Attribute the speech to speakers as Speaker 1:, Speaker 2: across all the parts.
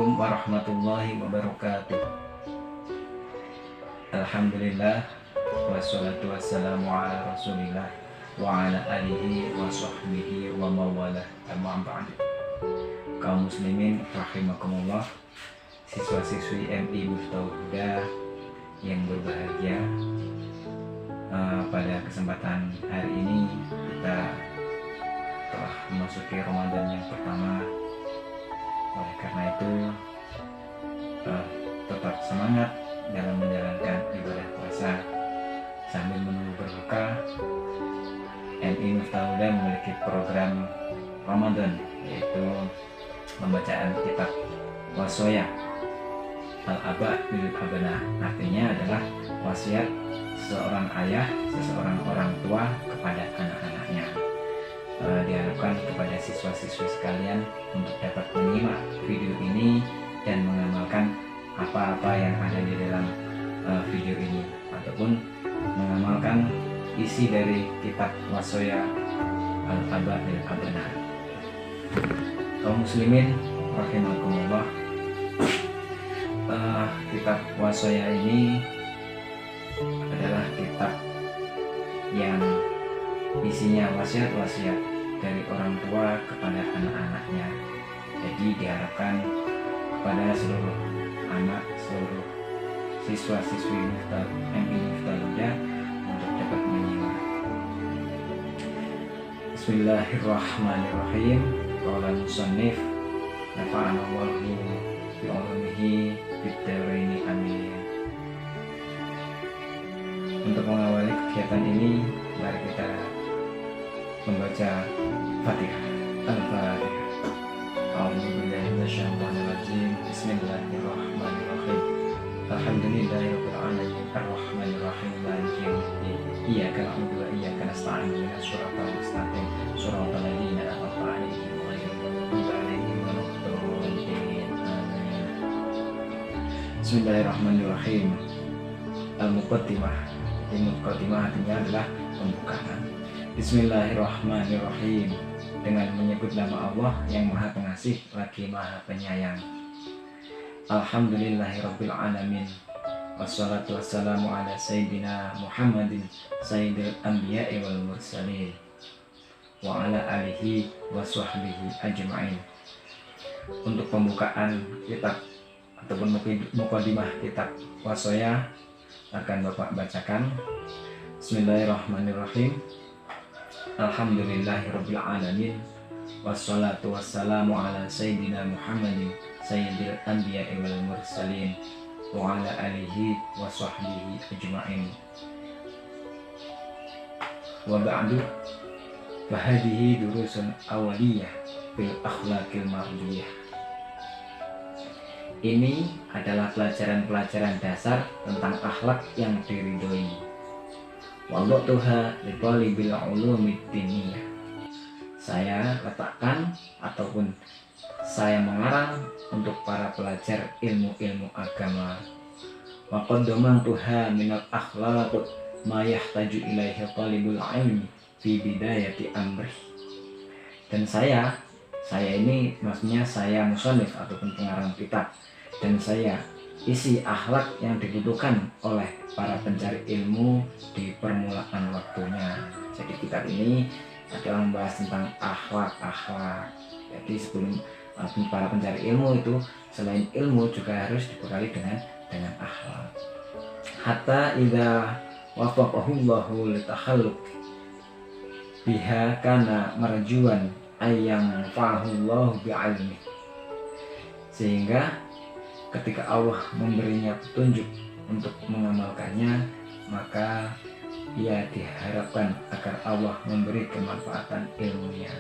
Speaker 1: Assalamualaikum warahmatullahi wabarakatuh. Alhamdulillah, wassalatu wassalamu ala rasulillah wa ala alihi wa sahbihi wa mawalah, amma ba'd. Kaum muslimin rahimakumullah, siswa-siswi MI Miftahul Huda yang berbahagia, pada kesempatan hari ini kita telah memasuki Ramadan yang pertama. Oleh karena itu tetap semangat dalam menjalankan ibadah puasa sambil menunggu berbuka. MI Miftahul Huda memiliki program Ramadan, yaitu pembacaan kitab Wasoya Al-Aba bil Abna. Artinya adalah wasiat seorang ayah, seseorang orang tua kepada anak-anaknya. Diharapkan kepada siswa-siswi sekalian untuk dapat menyimak video ini dan mengamalkan apa-apa yang ada di dalam video ini, ataupun mengamalkan isi dari kitab Wasoya Al-Aba bil Abna. Kaum muslimin rahimakumullah, kitab Wasoya ini adalah kitab yang isinya wasiat-wasiat dari orang tua kepada anak-anaknya. Jadi diharapkan kepada seluruh anak, seluruh siswa-siswi MI Miftahul Huda untuk dapat menyimak. Bismillahirrahmanirrahim. Qala musannif nafa'ana Allahu bi 'ulumihi fid dharaini amin. Untuk mengawali kegiatan ini, mari kita membaca Fatihah. Al-Fatihah. A'udzubillahi minasyaitonir rajim. Bismillahirrahmanirrahim. Alhamdulillahirabbil alamin arrahmanir rahim maliki yaumiddin. Iyyaka na'budu wa iyyaka nasta'in ihdinas siratal mustaqim siratal ladzina an'amta 'alaihim ghairil maghdubi 'alaihim waladdallin. Amin. Bismillahirrahmanirrahim. Al-Muqaddimah. Muqaddimah artinya adalah pembukaan. Bismillahirrahmanirrahim. Dengan menyebut nama Allah yang Maha Pengasih lagi Maha Penyayang. Alhamdulillahirabbil alamin. Wassalatu wassalamu ala sayyidina Muhammadin sayyidil anbiya'i wal mursalin wa ala alihi wa sahbihi ajma'in. Untuk pembukaan kitab ataupun muqaddimah kitab Wasoya akan Bapak bacakan. Bismillahirrahmanirrahim. Alhamdulillahirabbil alamin. Wassalatu wassalamu ala sayyidina Muhammadin sayyidil anbiya'i wal mursalin wa ala alihi wa sahbihi ajma'in. Wa ba'du, fahadihi durusun awaliyah fil akhlaqil mardiyah. Ini adalah pelajaran-pelajaran dasar tentang akhlak yang diridhoi. Wadatuha li talibil ulumid diniyah. Saya letakkan ataupun saya mengarang untuk para pelajar ilmu-ilmu agama. Wa qaddamantuha minal akhlaq ma yahtaju ilaihi talibul ilmi fi bidayati amri. Dan saya ini maksudnya saya musannif ataupun pengarang kitab, dan saya isi akhlak yang dibutuhkan oleh para pencari ilmu di permulaan waktunya. Jadi kitab ini adalah membahas tentang akhlak. Jadi sebelum para pencari ilmu itu, selain ilmu juga harus dibekali dengan akhlak. Hatta idza wafaqahullahu litakhalluq biha kana marjuan ayyam fa'ahullahu bi'ilmi. Sehingga ketika Allah memberinya petunjuk untuk mengamalkannya, maka ia diharapkan agar Allah memberi kemanfaatan ilmunya.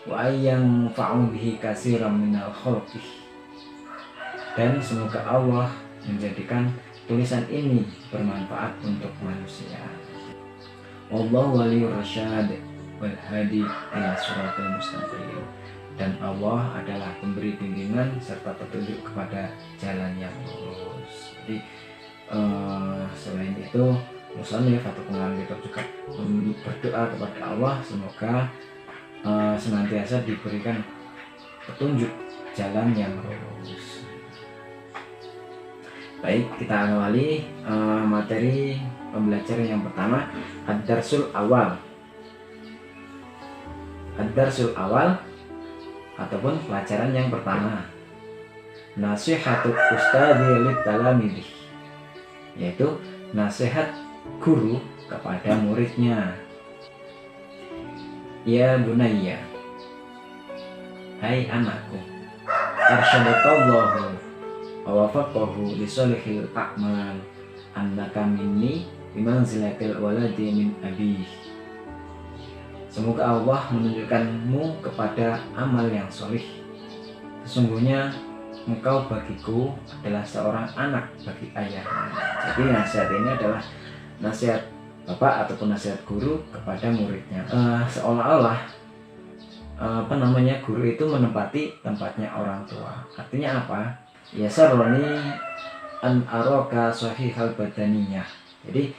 Speaker 1: Wa ayyam fa'u bihi katsiran minal khalqi. Dan semoga Allah menjadikan tulisan ini bermanfaat untuk manusia. Wallahu waliyur rasyad wal hadi ila siratal mustaqim. Dan Allah adalah pemberi bimbingan serta petunjuk kepada jalan yang lurus. Jadi selain itu, musannif atau pengarang kitab juga berdoa kepada Allah semoga senantiasa diberikan petunjuk jalan yang lurus. Baik, kita awali materi pembelajaran yang pertama, ad-darsul awal. Ad-darsul awal ataupun pelajaran yang pertama, nasihatul ustadzi lit talamidhi, yaitu nasihat guru kepada muridnya. Ya bunayya, hai anakku, arsyadakallahu wa wafaqahu li sholihil a'mal, annaka minni bimanzilatil waladi min abih. Semoga Allah menunjukkanmu kepada amal yang solih. Sesungguhnya engkau bagiku adalah seorang anak bagi ayahnya. Jadi nasihat ini adalah nasihat bapak ataupun nasihat guru kepada muridnya. Seolah-olah guru itu menempati tempatnya orang tua. Artinya apa? Ya saroni an aroka sahihal badaniyah. Jadi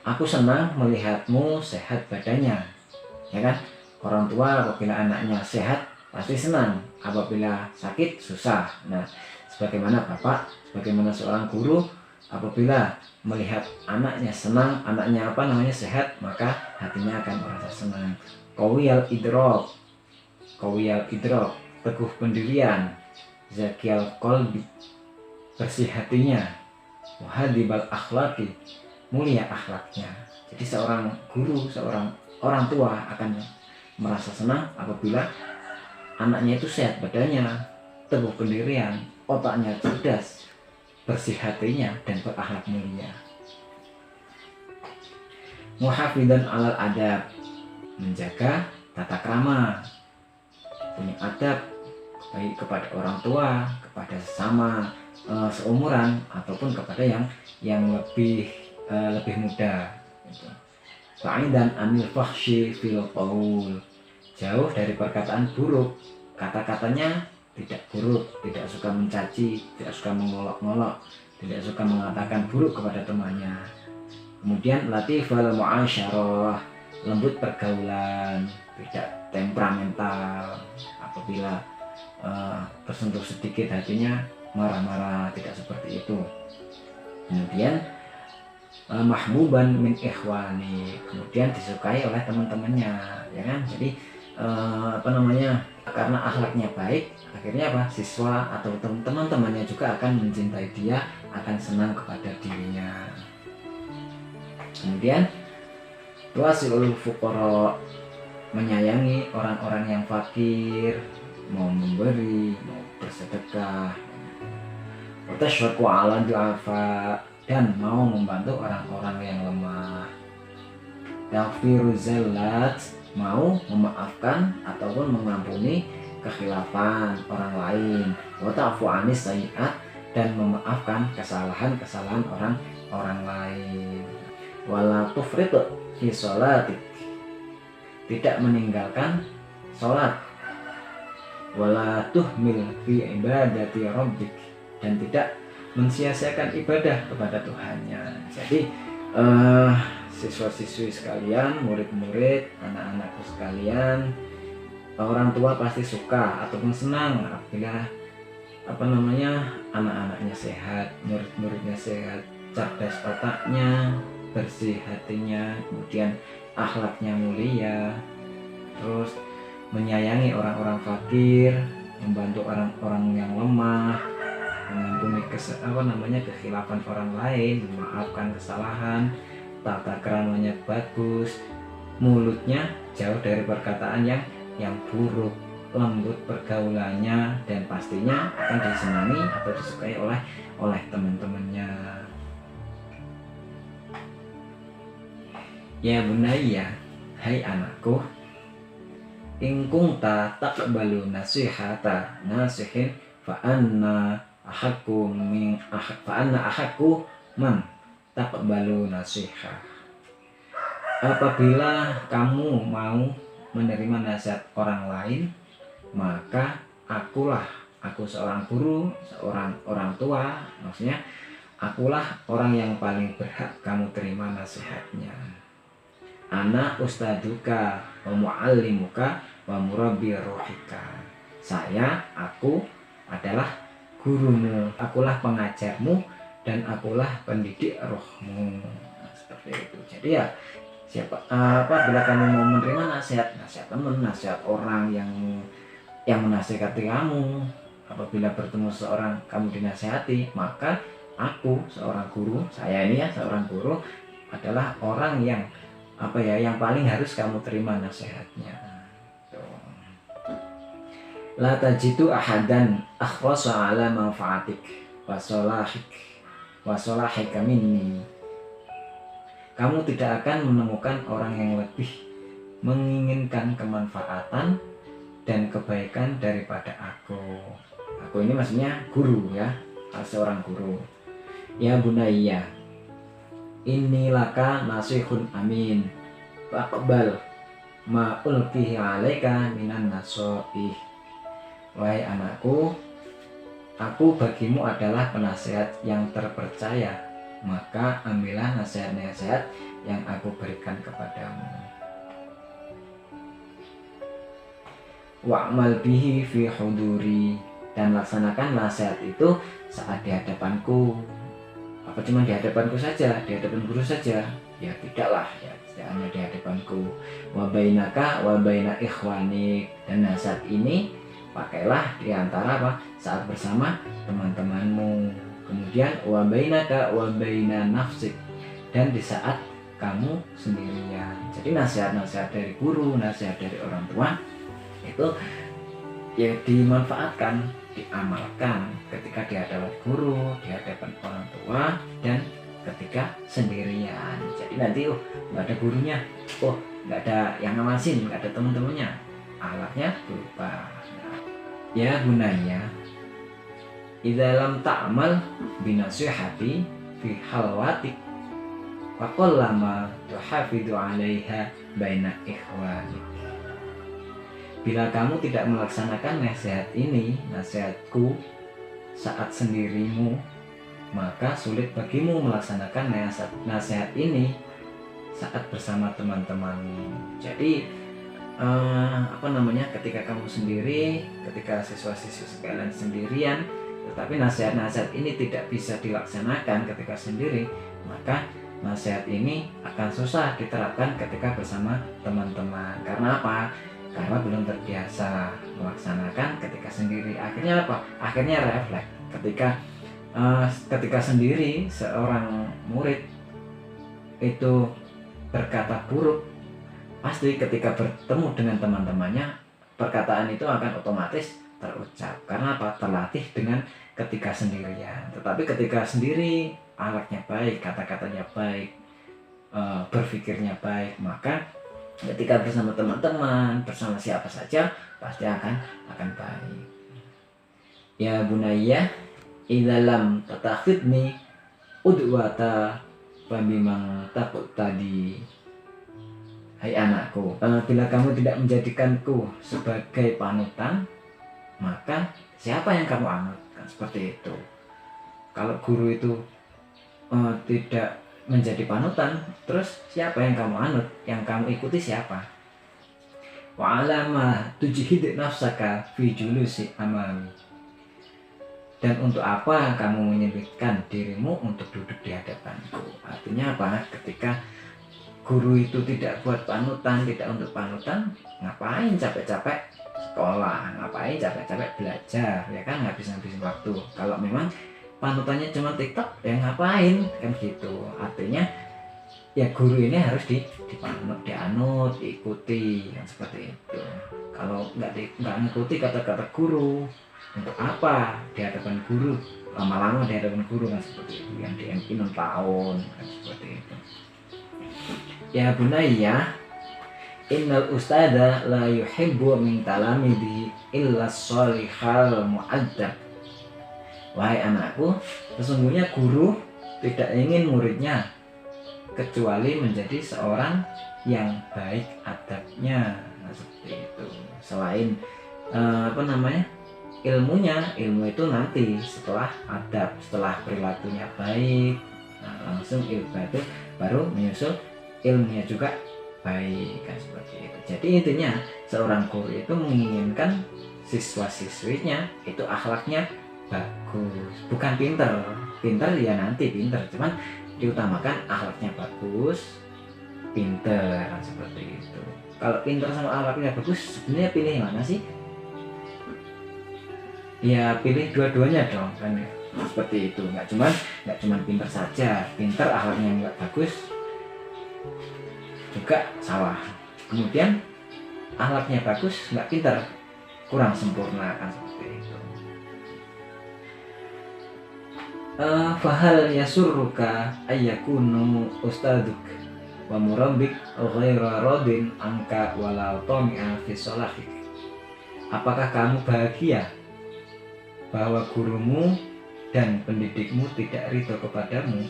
Speaker 1: aku senang melihatmu sehat badannya. Ya kan? Orang tua apabila anaknya sehat pasti senang, apabila sakit susah. Nah, sebagaimana bapak, sebagaimana seorang guru, apabila melihat anaknya senang, anaknya sehat, maka hatinya akan merasa senang. Qawiyal idrok, teguh pendirian, zakiyal qalbi, bersih hatinya, wahadibal akhlaqi, mulia akhlaknya. Jadi seorang guru, seorang orang tua akan merasa senang apabila anaknya itu sehat badannya, teguh pendirian, otaknya cerdas, bersih hatinya, dan berakhlak mulia. Muhafidan alal adab, menjaga tata krama, punya adab baik kepada orang tua, kepada sesama seumuran, ataupun kepada yang lebih muda. Gitu. Fa'idan anil fahsyi fil qaul, jauh dari perkataan buruk, kata-katanya tidak buruk, tidak suka mencaci, tidak suka mengolok-ngolok, tidak suka mengatakan buruk kepada temannya. Kemudian latifal mu'asyarah, lembut pergaulan, tidak temperamental, apabila tersentuh sedikit hatinya marah-marah, tidak seperti itu. Kemudian mahbuban min ikhwani, kemudian disukai oleh teman-temannya, ya kan? Jadi karena akhlaknya baik, akhirnya siswa atau teman-temannya juga akan mencintai dia, akan senang kepada dirinya. Kemudian tuasilul fuqara, menyayangi orang-orang yang fakir, mau memberi, mau bersedekah. Watashfaqu ala du'afa, dan mau membantu orang-orang yang lemah. Taghfiru zallat, mau memaafkan ataupun mengampuni kekhilafan orang lain. Wa ta'fu anis sayyi'at, dan memaafkan kesalahan-kesalahan orang lain. Wala tufrit fi sholatik, tidak meninggalkan sholat. Wala tuhmil fi ibadati rabbik, dan tidak mensia-siakan ibadah kepada Tuhannya. Jadi siswa-siswi sekalian, murid-murid, anak-anakku sekalian, orang tua pasti suka ataupun senang apabila anak-anaknya sehat, murid-muridnya sehat, cerdas otaknya, bersih hatinya, kemudian akhlaknya mulia, terus menyayangi orang-orang fakir, membantu orang-orang yang lemah, mengampuni kekhilafan orang lain, memaafkan kesalahan, tata keramanya bagus, mulutnya jauh dari perkataan yang buruk, lembut pergaulannya, dan pastinya akan disenangi atau disukai oleh teman-temannya. Ya bunayya, hai anakku, in kunta taqbalu nasihata nasihin fa anna ahakku man taqbalu nasihah. Apabila kamu mau menerima nasihat orang lain, maka aku seorang guru, seorang orang tua, maksudnya akulah orang yang paling berhak kamu terima nasihatnya. Ana ustaduka wa muallimuka wa murabbi ruhika. Aku adalah gurumu, akulah pengajarmu, dan akulah pendidik rohmu. Nah, seperti itu. Jadi ya bila kamu mau menerima nasihat teman, nasihat orang yang menasihati kamu, apabila bertemu seorang kamu dinasihati, maka aku seorang guru, saya ini ya seorang guru adalah orang yang yang paling harus kamu terima nasihatnya. La tajidu ahadan akhlasa ala manfaatik wa salahika minni. Kamu tidak akan menemukan orang yang lebih menginginkan kemanfaatan dan kebaikan daripada aku. Aku ini maksudnya guru ya, seorang guru. Ya bunayya, inni laka nasihun amin, faqbal ma ulqihi alaika minan nasoih. Wahai anakku, aku bagimu adalah penasihat yang terpercaya, maka ambillah nasihat-nasihat yang aku berikan kepadamu. Wa'mal bihi fi huduri, dan laksanakan nasihat itu saat di hadapanku. Apa cuma di hadapanku saja, di hadapan guru saja? Ya tidaklah, ya tidak hanya di hadapanku. Wa bainaka wa baina ikhwanik, dan nasihat ini pakailah di antara saat bersama teman-temanmu. Kemudian wa bainaka wa baina nafsik, dan di saat kamu sendirian. Jadi nasihat-nasihat dari guru, nasihat dari orang tua itu ya dimanfaatkan, diamalkan ketika di hadapan guru, di hadapan orang tua, dan ketika sendirian. Jadi nanti nggak ada gurunya, nggak ada yang ngawasin, nggak ada teman-temannya, alatnya berubah. Ya bunaya, idza lam ta'mal binasihati fi halwatik faqallama tuhafidu 'alaiha baina ikhwanik. Bila kamu tidak melaksanakan nasihat ini, nasihatku saat sendirimu, maka sulit bagimu melaksanakan nasihat ini saat bersama teman-temanmu. Jadi ketika kamu sendiri, ketika siswa-siswi sekalian sendirian, tetapi nasihat-nasihat ini tidak bisa dilaksanakan ketika sendiri, maka nasihat ini akan susah diterapkan ketika bersama teman-teman. Karena apa? Karena belum terbiasa melaksanakan ketika sendiri. Akhirnya apa? Akhirnya refleks ketika sendiri seorang murid itu berkata buruk, pasti ketika bertemu dengan teman-temannya perkataan itu akan otomatis terucap. Karena apa? Terlatih dengan ketika sendirian. Tetapi ketika sendiri alatnya baik, kata-katanya baik, berpikirnya baik, maka ketika bersama teman-teman, bersama siapa saja pasti akan baik. Ya bunayya, idza lam tatakhidni udwata fabimang takut tadi. Hai anakku, bila kamu tidak menjadikanku sebagai panutan, maka siapa yang kamu anut? Kan seperti itu. Kalau guru itu tidak menjadi panutan, terus siapa yang kamu anut? Yang kamu ikuti siapa? Wa alama tujhid nafsaka fi julusi amami. Dan untuk apa kamu menyempitkan dirimu untuk duduk di hadapanku? Artinya apa? Ketika guru itu tidak buat panutan, tidak untuk panutan, ngapain capek-capek sekolah, ngapain capek-capek belajar, ya kan ngabisin waktu. Kalau memang panutannya cuma TikTok, ya ngapain, kan gitu. Artinya ya guru ini harus dipanut, dianut, diikuti, kan seperti itu. Kalau nggak ngikuti kata-kata guru, untuk apa di hadapan guru, lama-lama di hadapan guru, kan seperti itu. Yang di MI 6 tahun, kan seperti itu. Ya bunayya, innal ustada la yuhibbu min talamidihi illa sholihal mu'addab. Wahai anakku, sesungguhnya guru tidak ingin muridnya kecuali menjadi seorang yang baik adabnya. Nah, seperti itu. Selain ilmu itu nanti setelah adab, setelah perilakunya baik, nah, langsung ilmu itu baru menyusul ilmunya juga baik, kan seperti itu. Jadi intinya seorang guru itu menginginkan siswa-siswinya itu akhlaknya bagus, bukan pinter. Pinter ya nanti pinter, cuman diutamakan akhlaknya bagus, pinter, seperti itu. Kalau pinter sama akhlaknya bagus, sebenarnya pilih yang mana sih? Ya pilih dua-duanya dong kan, seperti itu. Nggak cuman pinter saja, pinter akhlaknya nggak bagus juga salah. Kemudian akhlaknya bagus nggak pinter, kurang sempurna, kan seperti itu. Fahal yasurruka ayyakunu ustaduk wa murabbik ghaira radin angka walau tami'a fi sholahik. Apakah kamu bahagia bahwa gurumu dan pendidikmu tidak ridho kepadamu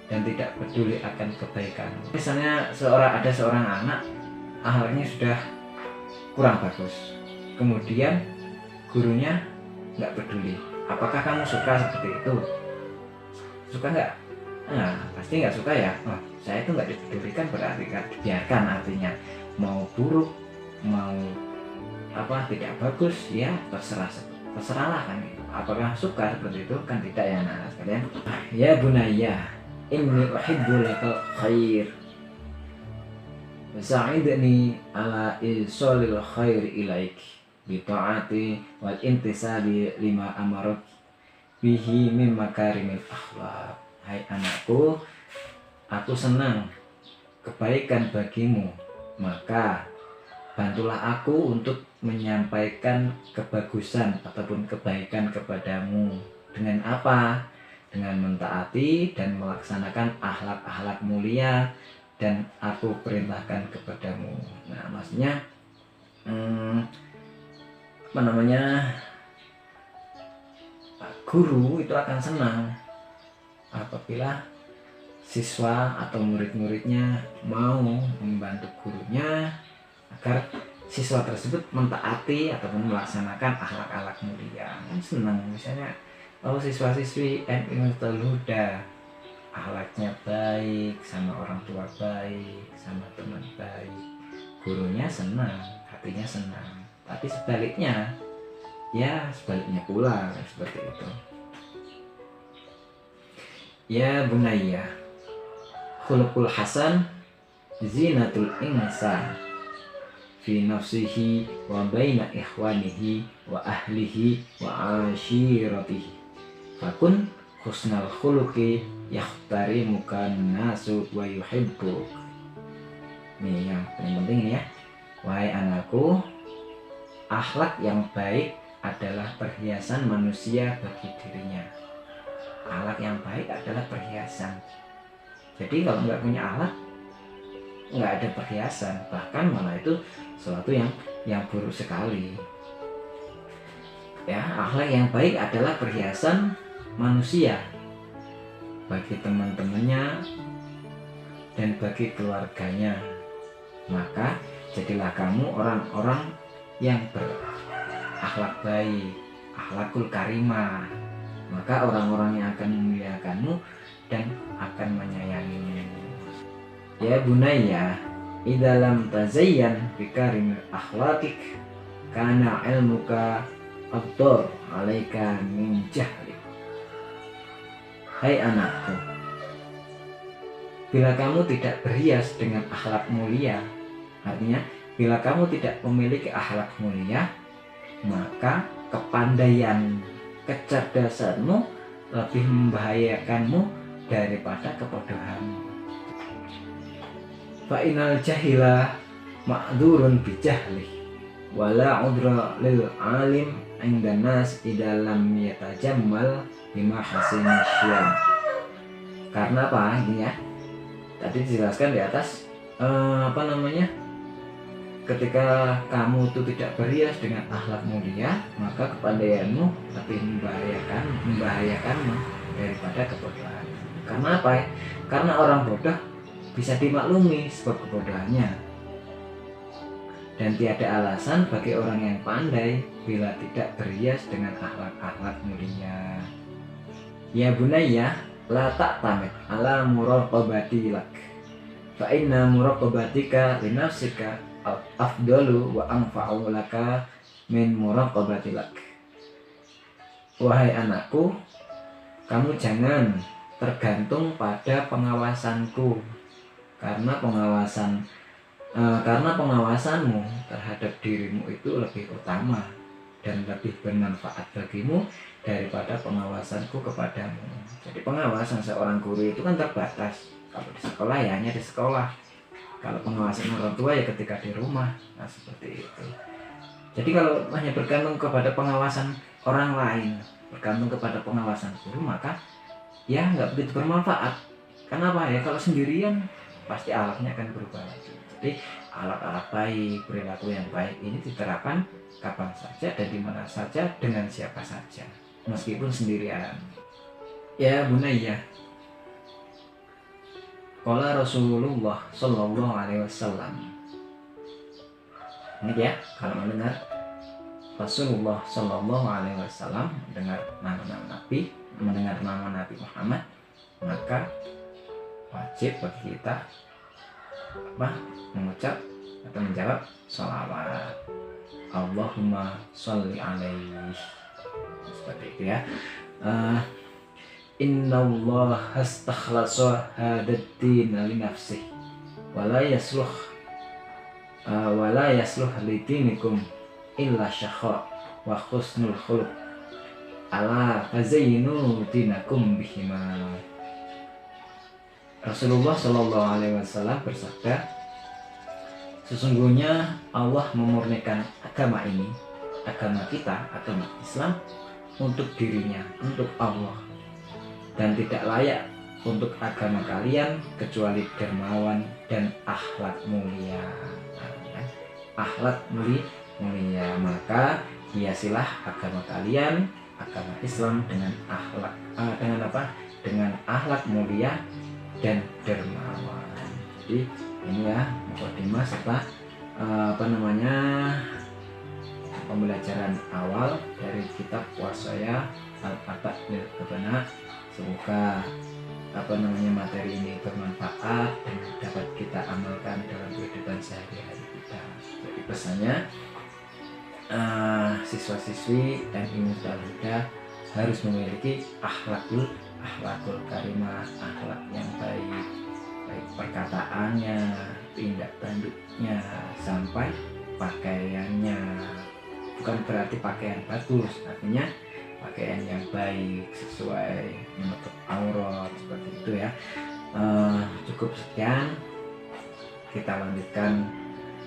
Speaker 1: dan tidak peduli akan kebaikanmu? Misalnya ada seorang anak akhlaknya sudah kurang bagus, kemudian gurunya nggak peduli. Apakah kamu suka seperti itu? Suka nggak? Nah, pasti nggak suka ya. Oh, saya itu nggak dipedulikan, berarti kan biarkan, artinya mau buruk, mau tidak bagus, ya terserahlah kan gitu. Apakah suka seperti itu? Kan tidak ya anak sekalian. Ya bunayya, inni uhibbu lakal khair, sa'idni ala isolil khair ilaik bi ta'ati wal intisali lima amarok bihi min makarimil akhlak. Hai anakku, aku senang kebaikan bagimu, maka bantulah aku untuk menyampaikan kebagusan ataupun kebaikan kepadamu. Dengan apa? Dengan mentaati dan melaksanakan akhlak-akhlak mulia dan aku perintahkan kepadamu. Nah, maksudnya guru itu akan senang apabila siswa atau murid-muridnya mau membantu gurunya agar siswa tersebut mentaati ataupun melaksanakan akhlak-akhlak mulia. Senang misalnya siswa-siswi NU Nurul Huda akhlaknya baik, sama orang tua baik, sama teman baik, gurunya senang, hatinya senang. Tapi sebaliknya pula seperti itu. Ya bunayya, khuluqul hasan zinatul insan fi nafsihi wa baina ikhwanihi wa ahlihi wa ashiratihi. Fakun husnal khuluqi yakhtarimuka nasu wa yuhibbuk. Ini yang paling penting ya. Wahai anakku, akhlak yang baik adalah perhiasan manusia bagi dirinya. Akhlak yang baik adalah perhiasan. Jadi kalau nggak punya akhlak, nggak ada perhiasan, bahkan malah itu sesuatu yang buruk sekali. Ya, akhlak yang baik adalah perhiasan manusia bagi teman-temannya dan bagi keluarganya. Maka jadilah kamu orang-orang yang berakhlak baik, akhlakul karimah. Maka orang-orang yang akan memuliakanmu dan akan menyayangimu. Ya bunayya, idza lam tazayyan bi karimil akhlaqik kana ilmuka afdal alaika min jahli. Hai anakku, bila kamu tidak berhias dengan akhlak mulia, artinya bila kamu tidak memiliki akhlak mulia, maka kepandaian, kecerdasanmu lebih membahayakanmu daripada kebodohanmu. Fa'inal jahila ma'dzurun bijahli wala udra lil alim inda nas idza lam yatajammal bima hasini syam. Karena apa ini ya? Tadi dijelaskan di atas ketika kamu itu tidak berhias dengan akhlak mulia, maka kepandaianmu lebih membahayakanmu daripada kebodohan. Karena apa ya? Karena orang bodoh bisa dimaklumi sebab kebodohannya, dan tiada alasan bagi orang yang pandai bila tidak berhias dengan akhlak-akhlak mulia. Ya bunayya, la ta'tamid ala muraqabati lak, fa inna muraqabatika li nafsika afdalu wa anfa'u laka min muraqabatilak. Wahai anakku, kamu jangan tergantung pada pengawasanku, karena pengawasanmu terhadap dirimu itu lebih utama dan lebih bermanfaat bagimu daripada pengawasanku kepadamu. Jadi pengawasan seorang guru itu kan terbatas. Kalau di sekolah ya hanya di sekolah. Kalau pengawasan orang tua ya ketika di rumah. Nah seperti itu. Jadi kalau hanya bergantung kepada pengawasan orang lain, bergantung kepada pengawasan guru, maka ya nggak begitu bermanfaat. Kenapa ya? Kalau sendirian pasti alatnya akan berubah lagi. Jadi alat-alat baik, perilaku yang baik ini diterapkan kapan saja dan di mana saja dengan siapa saja, meskipun sendirian. Ya Bunayya, qala Rasulullah Sallallahu Alaihi Wasallam. Ini ya, kalau mendengar Rasulullah Sallallahu Alaihi Wasallam, mendengar nama Nabi, mendengar nama Nabi Muhammad, maka wajib bagi kita mengucap atau menjawab sholawat. Allahumma sholli alaihi. Seperti itu ya. Inna Allah astakhlasa hadaddin li nafsih wala yasluh lidinikum illa syakha wa khusnul khuluq ala fazayyinu dinakum bihima. Rasulullah Shallallahu Alaihi Wasallam bersabda, sesungguhnya Allah memurnikan agama ini, agama kita, agama Islam, untuk dirinya, untuk Allah, dan tidak layak untuk agama kalian kecuali dermawan dan akhlak mulia. Akhlak mulia, maka hiasilah agama kalian, agama Islam dengan akhlak dengan akhlak mulia dan dermawan. Jadi ini ya mukadimah serta pembelajaran awal dari kitab Wasaya Al-Fatah lil Abna. Semoga materi ini bermanfaat dan dapat kita amalkan dalam kehidupan sehari-hari kita. Jadi pesannya siswa-siswi dan Huda harus memiliki akhlakul karimah, akhlak yang baik perkataannya, tindak tanduknya, sampai pakaiannya. Bukan berarti pakaian bagus, artinya pakaian yang baik sesuai menutup aurat, seperti itu ya. Cukup sekian, kita lanjutkan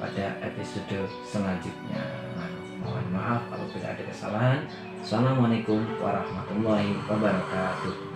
Speaker 1: pada episode selanjutnya. Mohon maaf kalau tidak ada kesalahan. Assalamualaikum warahmatullahi wabarakatuh.